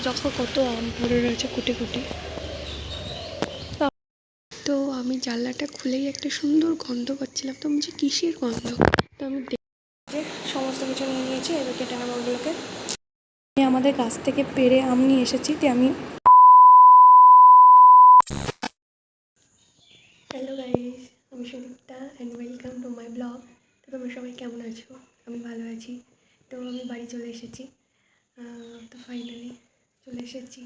যখন কত আম পড়ে রয়েছে কুটি কুটি। তো আমি জানলাটা খুলেই একটা সুন্দর গন্ধ পাচ্ছিলাম, তো বলছি কিসের গন্ধ। তো আমি দেখে সমস্ত কিছু নিয়ে নিয়েছি, এবার কেটে নেবো ওগুলোকে। আমি আমাদের গাছ থেকে পেড়ে আম নিয়ে এসেছি। তো আমি হ্যালো গাইস, আমি Sudipta and welcome to my blog. তো তোমরা সবাই কেমন আছো? আমি ভালো আছি। তো আমি বাড়ি চলে এসেছি। তো ফাইনালি চলে এসেছি।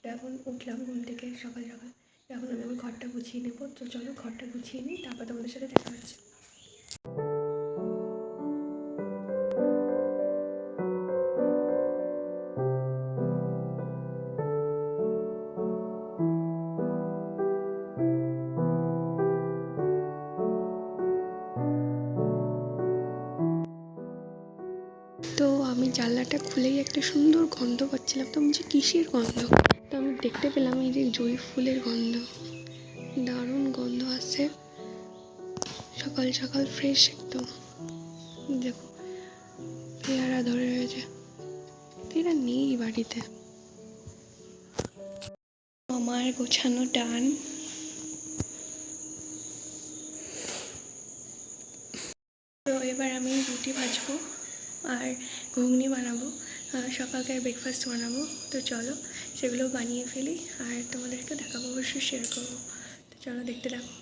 তো এখন উঠলাম ঘুম থেকে সকাল সকাল। এখন আমি আমার ঘরটা গুছিয়ে নেবো। তো চলো ঘরটা গুছিয়ে নিই, তারপর তোমাদের সাথে দেখা হচ্ছে। তো আমি জানলাটা খুলেই একটা সুন্দর গন্ধ পাচ্ছিলাম, তো বলছি কিসের গন্ধ। তো আমি দেখতে পেলাম এই যে জুঁই ফুলের গন্ধ, দারুণ গন্ধ আসছে সকাল সকাল, ফ্রেশ একদম। দেখো পেয়ারা ধরে রয়েছে, এরা নেই বাড়িতে। আমার গোছানো ডান। তো এবার আমি রুটি ভাজবো আর ঘুগনি বানাবো, সকালকার ব্রেকফাস্ট বানাবো। তো চলো সেগুলো বানিয়ে ফেলি আর তোমাদেরকে দেখাবো, অবশ্যই শেয়ার করবো। তো চলো দেখতে থাকো।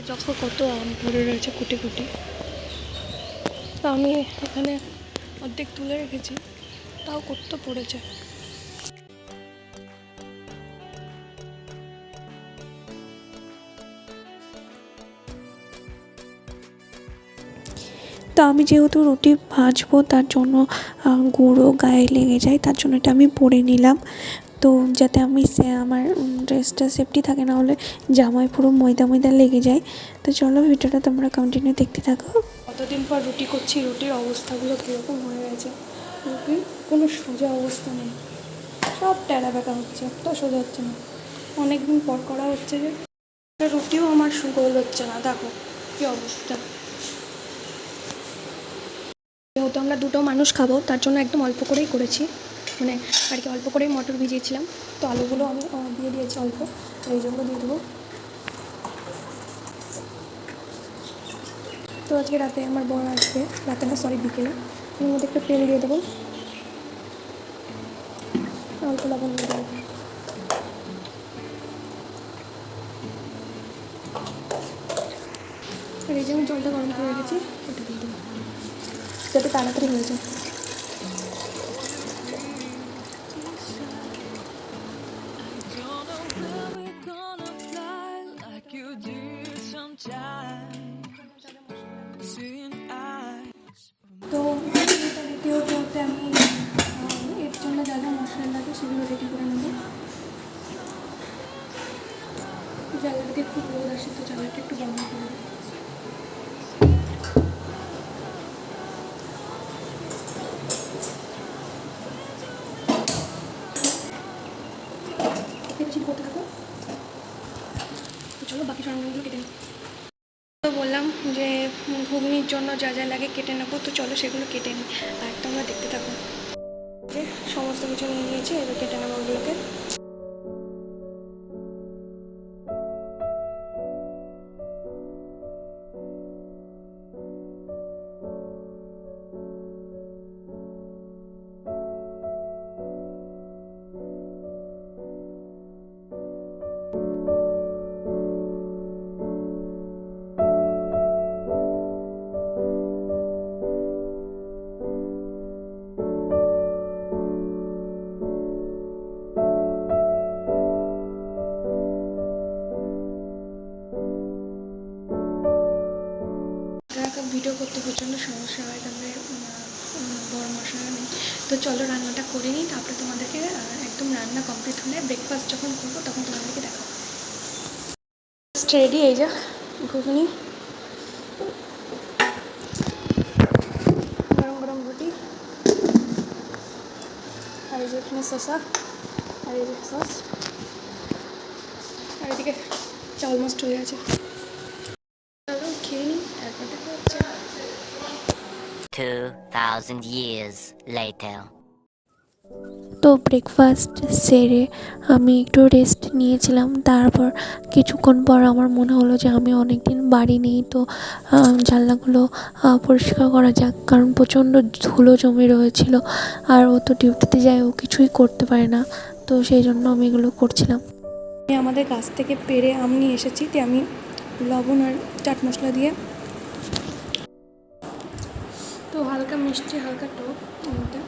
যখন কত আম পড়ে রয়েছে কুটি কুটি, তো আমি এখানে অর্ধেক তুলে রেখেছি, তাও কত পড়েছে। তো আমি যেহেতু রুটি ভাজবো তার জন্য গুঁড়ো গায়ে লেগে যায়, তার জন্য এটা আমি পরে নিলাম। তো যাতে আমার ড্রেসটা সেফটি থাকে, না হলে জামায় পুরো ময়দা ময়দা লেগে যায়। তো চলো ভিডিওটা তোমরা কন্টিনিউ দেখতে থাকো। কতদিন পর রুটি করছি, রুটির অবস্থাগুলো কীরকম হয়ে গেছে। রুটির কোনো সোজা অবস্থা নেই, সব ট্যাড়া ব্যাকা হচ্ছে, একটা সোজা হচ্ছে না। অনেক দিন পর করা হচ্ছে যে রুটিও আমার গোল হচ্ছে না, দেখো কী অবস্থা। যেহেতু আমরা দুটো মানুষ খাবো, তার জন্য একদম অল্প করেই করেছি, মানে আর কি অল্প করেই মটর ভিজিয়েছিলাম। তো আলুগুলো আমি দিয়ে দিয়েছি অল্প, এই জন্য দিয়ে দেবো। তো আজকে রাতে আমার বর আসবে, রাতে না সরি বিকেলে। এর মধ্যে একটু তেল দিয়ে দেবো, অল্প লবণ দিয়ে দেবো। আর এই যে আমি জলটা গরম করে রেখেছি, এটা দিয়ে দেবো যাতে তাড়াতাড়ি হয়ে যায়। তো এটা রেডি হতে হতে আমি এর জন্য যা যা মশলা লাগে সেগুলো রেডি করে নেব। জায়গাটাতে খুব রোদ আসে, তো জায়গাটা একটু বন্ধ করে দেবো। করতে থাকো। চলো বাকি সরঞ্জামগুলো কেটে নিই। তো বললাম যে ঘুগনির জন্য যা যা লাগে কেটে নেবো, তো চলো সেগুলো কেটে নিই আর তোমরা দেখতে থাকো। যে সমস্ত কিছু নিয়ে নিয়েছি, এবার কেটে নেবো ওগুলোকে। ভিডিও করতে প্রচণ্ড সমস্যা হয়, তারপরে বড় মশলা নেই। তো চলো রান্নাটা করে নিই, তারপরে তোমাদেরকে একদম রান্না কমপ্লিট হলে ব্রেকফাস্ট যখন করবো তখন তোমাদেরকে দেখাবো। রেডি, এই যা ঘুগনি, গরম গরম রুটি, আর এই যে এখানে শসা, আর এই যে সস, আর এদিকে অলমোস্ট হয়ে গেছে। চলো খেয়ে নিই, তারপর দেখা হচ্ছে। 2000 years later. তো ব্রেকফাস্ট সেরে আমি একটু রেস্ট নিয়েছিলাম। তারপর কিছুক্ষণ পর আমার মনে হলো যে আমি অনেক দিন বাড়ি নেই, তো জানলাগুলো পরিষ্কার করা যাক, কারণ প্রচণ্ড ধুলো জমে রয়েছিল। আর ও তো ডিউটিতে যায়, ও কিছুই করতে পারে না, তো সেই জন্য আমি এগুলো করছিলাম। আমাদের গাছ থেকে পেড়ে আম নিয়ে এসেছি, তো আমি লবণ আর চাট মশলা দিয়ে, তো হালকা মিষ্টি হালকা টক আমটা।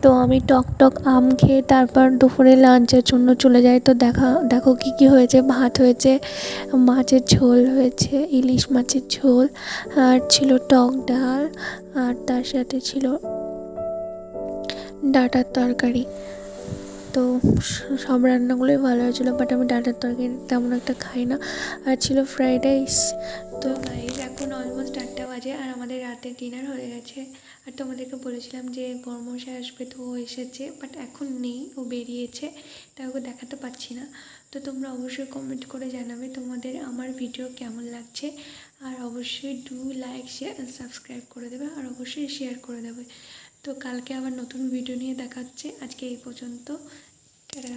তো আমি টক টক আম খেয়ে তারপর দুপুরে লাঞ্চের জন্য চলে যাই। তো দেখো কী কী হয়েছে। ভাত হয়েছে, মাছের ঝোল হয়েছে, ইলিশ মাছের ঝোল, আর ছিল টক ডাল, আর তার সাথে ছিল ডাঁটার তরকারি। তো সব রান্নাগুলোই ভালো হয়েছিলো, বাট আমি ডাঁটার তরকারি তেমন একটা খাই না। আর ছিল ফ্রাইড রাইস। তো গাইস এখন অলমোস্ট 8টা বাজে আর আমাদের রাতের ডিনার হয়ে গেছে। আর তোমাদেরকে বলেছিলাম যে বড়মশাই আসবে, তো ও এসেছে, বাট এখন নেই, ও বেরিয়েছে, তাই ওকে দেখাতে পাচ্ছি না। তো তোমরা অবশ্যই কমেন্ট করে জানাবে তোমাদের আমার ভিডিও কেমন লাগছে, আর অবশ্যই লাইক শেয়ার সাবস্ক্রাইব করে দেবে, আর অবশ্যই শেয়ার করে দেবে। তো কালকে আবার নতুন ভিডিও নিয়ে দেখা হচ্ছে। আজকে এই পর্যন্ত। টাটা।